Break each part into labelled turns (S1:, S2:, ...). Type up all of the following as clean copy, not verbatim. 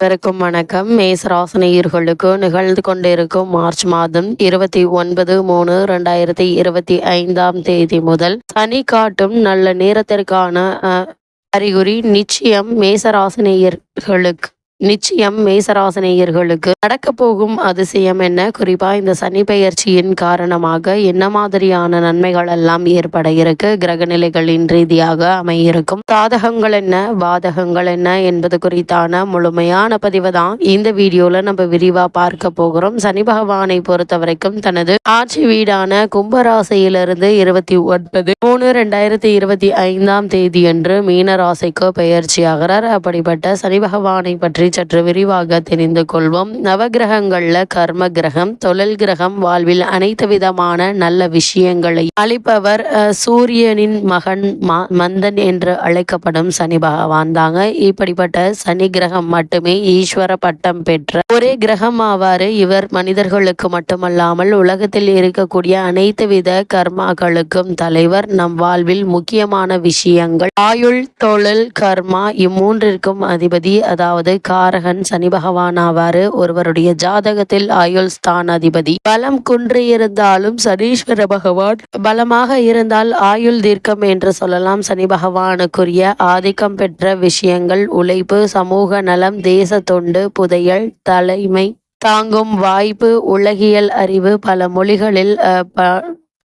S1: அனைவருக்கும் வணக்கம். மேசராசினியர்களுக்கு நிகழ்ந்து கொண்டிருக்கும் மார்ச் மாதம் 29/3/2025 முதல் சனி காட்டும் நல்ல நேரத்திற்கான அறிகுறி நிச்சயம் மேசராசினியர்களுக்கு நடக்க போகும் அதிசயம் என்ன, குறிப்பா இந்த சனி பெயர்ச்சியின் காரணமாக என்ன மாதிரியான நன்மைகள் எல்லாம் ஏற்பட இருக்கு, கிரக நிலைகளின் ரீதியாக அமையிருக்கும் சாதகங்கள் என்ன, பாதகங்கள் என்ன என்பது குறித்தான முழுமையான பதிவை தான் இந்த வீடியோல நம்ம விரிவா பார்க்க போகிறோம். சனி பகவானை பொறுத்த வரைக்கும் தனது ஆட்சி வீடான கும்பராசியிலிருந்து 29/3/2025 அன்று மீன ராசிக்கு பெயர்ச்சியாகிறார். அப்படிப்பட்ட சனி பகவானை பற்றி சற்று விரிவாக தெரிந்து கொள்வோம். நவகிரகங்கள்ல கர்ம கிரகம், தொழில் கிரகம், வாழ்வில் அனைத்து விதமான நல்ல விஷயங்களை அளிப்பவர் சூரியனின் மகன் மந்தன் என்று அழைக்கப்படும் சனி பகவான் தாங்க. இப்படிப்பட்ட சனி கிரகம் மட்டுமே ஈஸ்வர பட்டம் பெற்ற ஒரே கிரகம் ஆவாறு. இவர் மனிதர்களுக்கு மட்டுமல்லாமல் உலகத்தில் இருக்கக்கூடிய அனைத்து வித கர்மாக்களுக்கும் தலைவர். நம் வாழ்வில் முக்கியமான விஷயங்கள் ஆயுள், தொழில், கர்மா இம்மூன்றிற்கும் அதிபதி, அதாவது காரகன் சனி பகவான் ஆவாறு. ஒருவருடைய ஜாதகத்தில் ஆயுள் ஸ்தான் அதிபதி பலம் குன்றி இருந்தாலும் சனீஸ்வர பகவான் பலமாக இருந்தால் ஆயுள் தீர்க்கம் என்று சொல்லலாம். சனி பகவானுக்குரிய ஆதிக்கம் பெற்ற விஷயங்கள் உழைப்பு, சமூக நலம், தேச தொண்டு, புதையல், தலைமை தாங்கும் வாய்ப்பு, உலகியல் அறிவு, பல மொழிகளில்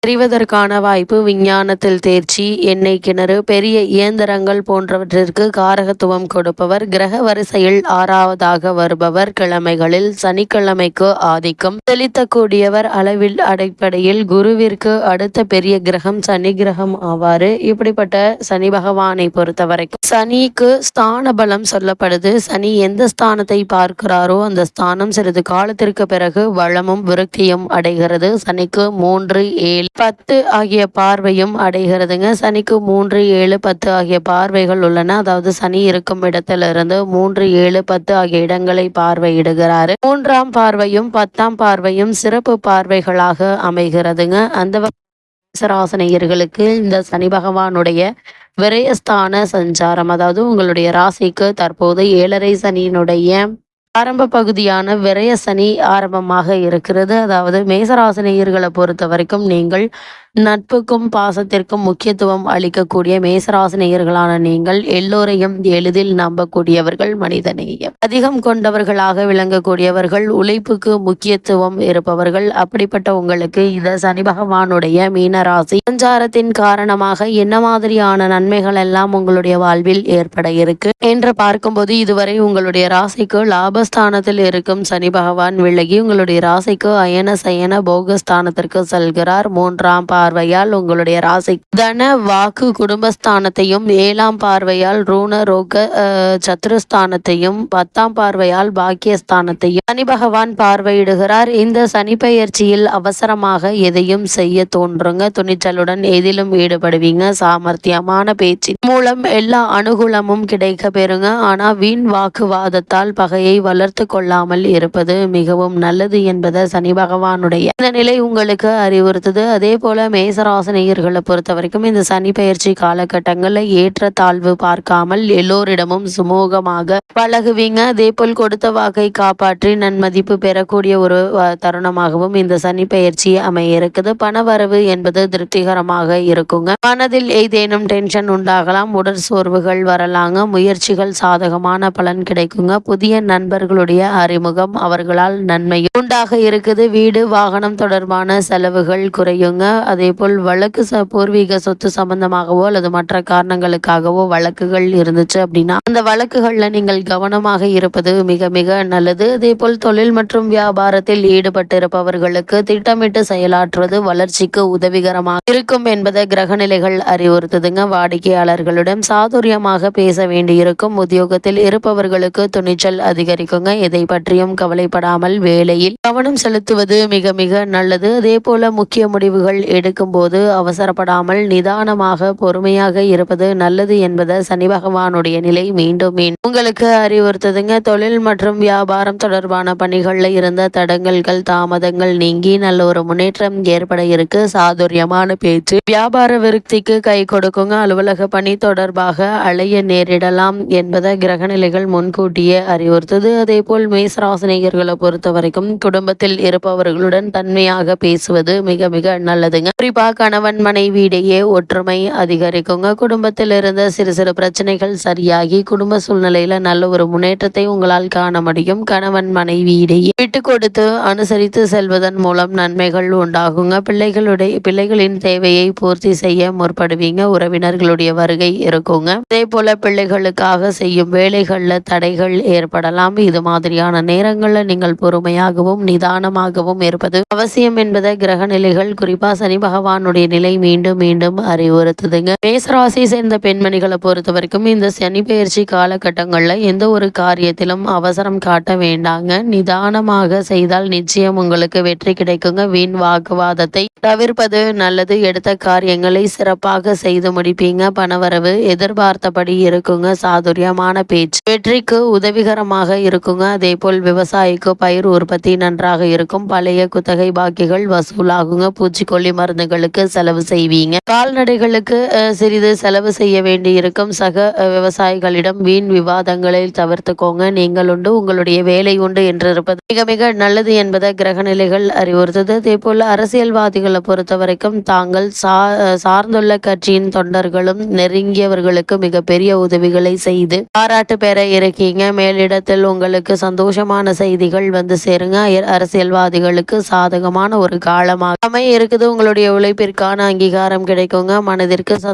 S1: அறிவதற்கான வாய்ப்பு, விஞ்ஞானத்தில் தேர்ச்சி, எண்ணெய் கிணறு, பெரிய இயந்திரங்கள் போன்றவற்றிற்கு காரகத்துவம் கொடுப்பவர். கிரக வரிசையில் 6வதாக வருபவர். கிழமைகளில் சனிக்கிழமைக்கு ஆதிக்கம் செலுத்தக்கூடியவர். அளவில் அடிப்படையில் குருவிற்கு அடுத்த பெரிய கிரகம் சனி கிரகம் ஆவாறு. இப்படிப்பட்ட சனி பகவானை பொறுத்த வரைக்கும் சனிக்கு ஸ்தான பலம் சொல்லப்படுது. சனி எந்த ஸ்தானத்தை பார்க்கிறாரோ அந்த ஸ்தானம் சிறிது காலத்திற்கு பிறகு வளமும் விருத்தியும் அடைகிறது. சனிக்கு 3, 7, 10 ஆகிய பார்வையும் அடைகிறதுங்க. சனிக்கு 3, 7, 10 ஆகிய பார்வைகள் உள்ளன. அதாவது சனி இருக்கும் இடத்திலிருந்து 3, 7, 10 ஆகிய இடங்களை பார்வையிடுகிறாரு. 3ஆம் பார்வையும் 10ஆம் பார்வையும் சிறப்பு பார்வைகளாக அமைகிறதுங்க. அந்த மேசராசினியர்களுக்கு இந்த சனி பகவானுடைய விரயஸ்தான சஞ்சாரம், அதாவது உங்களுடைய ராசிக்கு தற்போது 7.5 சனியினுடைய ஆரம்ப பகுதியான விரய சனி ஆரம்பமாக இருக்கிறது. அதாவது மேசராசினியர்களை பொறுத்த வரைக்கும் நீங்கள் நட்புக்கும் பாசத்திற்கும் முக்கியத்துவம் அளிக்கக்கூடிய மேசராசினியர்களான நீங்கள் எல்லோரையும் எளிதில் நம்பக்கூடியவர்கள், மனிதநேயம் அதிகம் கொண்டவர்களாக விளங்கக்கூடியவர்கள், உழைப்புக்கு முக்கியத்துவம் இருப்பவர்கள். அப்படிப்பட்ட உங்களுக்கு இந்த சனி பகவானுடைய மீனராசி சஞ்சாரத்தின் காரணமாக என்ன மாதிரியான நன்மைகள் எல்லாம் உங்களுடைய வாழ்வில் ஏற்பட இருக்கு என்று பார்க்கும்போது, இதுவரை உங்களுடைய ராசிக்கு லாபஸ்தானத்தில் இருக்கும் சனி பகவான் விலகி உங்களுடைய ராசிக்கு அயன சயன போகஸ்தானத்திற்கு செல்கிறார். 3ஆம் பார்வையால் உங்களுடைய ராசி தன வாக்கு குடும்பஸ்தானத்தையும், 7ஆம் பார்வையால் ரூண ரோக சத்ருஸ்தானத்தையும், 10ஆம் பார்வையால் பாக்கியஸ்தானத்தையும் சனி பகவான் பார்வையிடுகிறார். இந்த சனி பெயர்ச்சியில் அவசரமாக எதையும் செய்ய தோன்றுங்க. துணிச்சலுடன் எதிலும் ஈடுபடுவீங்க. சாமர்த்தியமான பேச்சின் மூலம் எல்லா அனுகூலமும் கிடைக்க பெறுங்க. ஆனா வீண் வாக்குவாதத்தால் பகையை வளர்த்து கொள்ளாமல் இருப்பது மிகவும் நல்லது என்பதை சனி பகவானுடைய இந்த நிலை உங்களுக்கு அறிவுறுத்துது. அதே போல மேசராசினியர்களை பொறுத்த வரைக்கும் இந்த சனி பெயர்ச்சி காலகட்டங்களில் ஏற்ற தாழ்வு பார்க்காமல் எல்லோரிடமும் சுமூகமாக பழகுவீங்க. அதே போல் கொடுத்த வாக்கை காப்பாற்றி நன்மதிப்பு பெறக்கூடிய ஒரு தருணமாகவும் இந்த சனி பெயர்ச்சி அமைய இருக்குது. பணவரவு என்பது திருப்திகரமாக இருக்குங்க. மனதில் ஏதேனும் டென்ஷன் உண்டாகலாம், உடற் சோர்வுகள் வரலாங்க. முயற்சிகள் சாதகமான பலன் கிடைக்குங்க. புதிய நண்பர்களுடைய அறிமுகம் அவர்களால் நன்மையும் உண்டாக இருக்குது. வீடு வாகனம் தொடர்பான செலவுகள் குறையுங்க. அதே போல் வழக்கு பூர்வீக சொத்து சம்பந்தமாகவோ அல்லது மற்ற காரணங்களுக்காகவோ வழக்குகள் இருந்துச்சு அப்படின்னா அந்த வழக்குகள்ல நீங்கள் கவனமாக இருப்பது மிக மிக நல்லது. அதே போல் தொழில் மற்றும் வியாபாரத்தில் ஈடுபட்டு இருப்பவர்களுக்கு திட்டமிட்டு செயலாற்றுவது வளர்ச்சிக்கு உதவிகரமாக இருக்கும் என்பதை கிரகநிலைகள் அறிவுறுத்துதுங்க. வாடிக்கையாளர்களிடம் சாதுரியமாக பேச வேண்டியிருக்கும். உத்தியோகத்தில் இருப்பவர்களுக்கு துணிச்சல் அதிகரிக்குங்க. எதை பற்றியும் கவலைப்படாமல் வேலையில் கவனம் செலுத்துவது மிக மிக நல்லது. அதே போல முக்கிய முடிவுகள் இருக்கும்போது அவசரப்படாமல் நிதானமாக பொறுமையாக இருப்பது நல்லது என்பதை சனி பகவானுடைய நிலை மீண்டும் மீண்டும் உங்களுக்கு அறிவுறுத்துதுங்க. தொழில் மற்றும் வியாபாரம் தொடர்பான பணிகள்ல இருந்த தடங்கல்கள் தாமதங்கள் நீங்கி நல்ல ஒரு முன்னேற்றம் ஏற்பட இருக்கு. சாதுரியமான பேச்சு வியாபார விருத்திக்கு கை கொடுக்குங்க. அலுவலக பணி தொடர்பாக அலைய நேரிடலாம் என்பதை கிரகநிலைகள் முன்கூட்டியே அறிவுறுத்துது. அதே போல் மேசராசினியர்களை பொறுத்த வரைக்கும் குடும்பத்தில் இருப்பவர்களுடன் தன்மையாக பேசுவது மிக மிக நல்லதுங்க. குறிப்பா கணவன் மனைவி இடையே ஒற்றுமை அதிகரிக்குங்க. குடும்பத்தில் இருந்த சிறு சிறு பிரச்சனைகள் சரியாகி குடும்ப சூழ்நிலையில நல்ல ஒரு முன்னேற்றத்தை உங்களால் காண முடியும். கணவன் மனைவி இடையே விட்டு கொடுத்து அனுசரித்து செல்வதன் மூலம் நன்மைகள் உண்டாகுங்க. பிள்ளைகளின் தேவையை பூர்த்தி செய்ய முற்படுவீங்க. உறவினர்களுடைய வருகை இருக்குங்க. அதே போல பிள்ளைகளுக்காக செய்யும் வேலைகள்ல தடைகள் ஏற்படலாம். இது மாதிரியான நேரங்கள்ல நீங்கள் பொறுமையாகவும் நிதானமாகவும் இருப்பது அவசியம் என்பதை கிரக நிலைகள் குறிப்பா சனி பகவானுடைய நிலை மீண்டும் மீண்டும் அறிவுறுத்துதுங்க. மேசராசி சேர்ந்த பெண்மணிகளை பொறுத்த வரைக்கும் இந்த சனி பயிற்சி காலகட்டங்கள்ல எந்த ஒரு காரியத்திலும் அவசரம் காட்ட வேண்டாங்க. நிதானமாக செய்தால் நிச்சயம் உங்களுக்கு வெற்றி கிடைக்குங்க. வீண் வாக்குவாதத்தை தவிர்ப்பது நல்லது. எடுத்த காரியங்களை சிறப்பாக செய்து முடிப்பீங்க. பணவரவு எதிர்பார்த்தபடி இருக்குங்க. சாதுரியமான பேச்சு வெற்றிக்கு உதவிகரமாக இருக்குங்க. அதே போல் விவசாயிக்கு பயிர் உற்பத்தி நன்றாக இருக்கும். பழைய குத்தகை பாக்கிகள் வசூலாகுங்க. பூச்சிக்கொல்லி மருந்துகளுக்கு செலவு செய்வீங்க. கால்நடைகளுக்கு சிறிது செலவு செய்ய வேண்டி இருக்கும். சக விவசாயிகளிடம் வீண் விவாதங்களை தவிர்த்துக்கோங்க. நீங்கள் உண்டு உங்களுடைய வேலை உண்டு என்று இருப்பது மிக மிக நல்லது என்பதை கிரகநிலைகள் அறிவுறுத்தது. அதே போல அரசியல்வாதிகளை பொறுத்த வரைக்கும் தாங்கள் சார்ந்துள்ள கட்சியின் தொண்டர்களும் நெருங்கியவர்களுக்கு மிகப்பெரிய உதவிகளை செய்து பாராட்டு பெற இருக்கீங்க. மேலிடத்தில் உங்களுக்கு சந்தோஷமான செய்திகள் வந்து சேருங்க. அரசியல்வாதிகளுக்கு சாதகமான ஒரு காலமாக அமைய இருக்குது. உங்களுடைய உழைப்பிற்கான அங்கீகாரம் கிடைக்குங்க. மனதிற்கு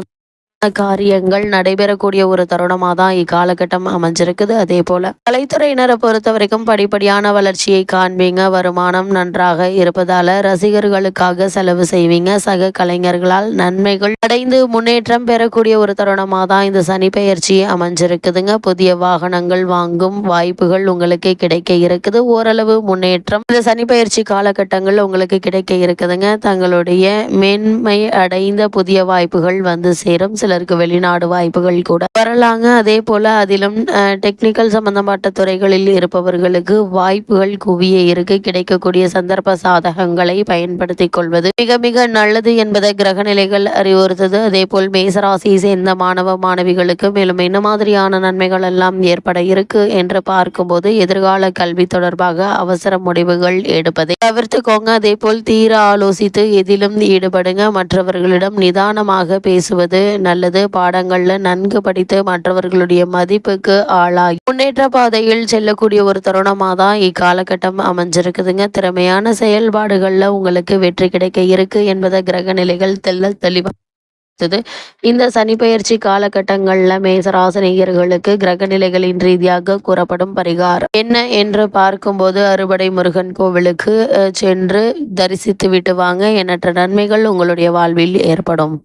S1: காரியங்கள் நடைபெறக்கூடிய ஒரு தருணமாக தான் இக்காலகட்டம் அமைஞ்சிருக்குது. அதே போல கலைத்துறையினரை பொறுத்த வரைக்கும் படிப்படியான வளர்ச்சியை காண்பீங்க. வருமானம் நன்றாக இருப்பதால ரசிகர்களுக்காக செலவு செய்வீங்க. சக கலைஞர்களால் நன்மைகள் அடைந்து முன்னேற்றம் பெறக்கூடிய ஒரு தருணமாக தான் இந்த சனி பெயர்ச்சி அமைஞ்சிருக்குதுங்க. புதிய வாகனங்கள் வாங்கும் வாய்ப்புகள் உங்களுக்கு கிடைக்க இருக்குது. ஓரளவு முன்னேற்றம் இந்த சனி பெயர்ச்சி காலகட்டங்கள் உங்களுக்கு கிடைக்க இருக்குதுங்க. தங்களுடைய மேன்மை அடைந்த புதிய வாய்ப்புகள் வந்து சேரும். சிலருக்கு வெளிநாடு வாய்ப்புகள் கூட வரலாங்க. அதே போல அதிலும் டெக்னிக்கல் சம்பந்தப்பட்ட துறைகளில் இருப்பவர்களுக்கு வாய்ப்புகள் குவிய இருக்கு. கிடைக்கக்கூடிய சந்தர்ப்ப சாதகங்களை பயன்படுத்திக் கொள்வது மிக மிக நல்லது என்பதை கிரகநிலைகள் அறிவுறுத்தது. அதே போல் மேசராசியை சேர்ந்த மாணவ மாணவிகளுக்கு மேலும் என்ன மாதிரியான நன்மைகள் எல்லாம் ஏற்பட இருக்கு என்று பார்க்கும்போது எதிர்கால கல்வி தொடர்பாக அவசர முடிவுகள் எடுப்பதை தவிர்த்துக்கோங்க. அதே போல் தீர ஆலோசித்து எதிலும் ஈடுபடுங்க. மற்றவர்களிடம் நிதானமாக பேசுவது நல்லது. பாடங்கள்ல நன்கு படித்து மற்றவர்களுடைய மதிப்புக்கு ஆளாகி முன்னேற்ற பாதையில் செல்லக்கூடிய ஒரு தருணமாக தான் இக்காலகட்டம் அமைஞ்சிருக்குதுங்க. திறமையான செயல்பாடுகள்ல உங்களுக்கு வெற்றி கிடைக்க இருக்கு என்பதை கிரக நிலைகள் தெளிவாக இந்த சனி பெயர்ச்சி காலகட்டங்கள்ல மேசராசினியர்களுக்கு கிரக நிலைகளின் ரீதியாக கூறப்படும் பரிகாரம் என்ன என்று பார்க்கும்போது அறுபடை முருகன் கோவிலுக்கு சென்று தரிசித்து விட்டு வாங்க. எண்ணற்ற நன்மைகள் உங்களுடைய வாழ்வில் ஏற்படும்.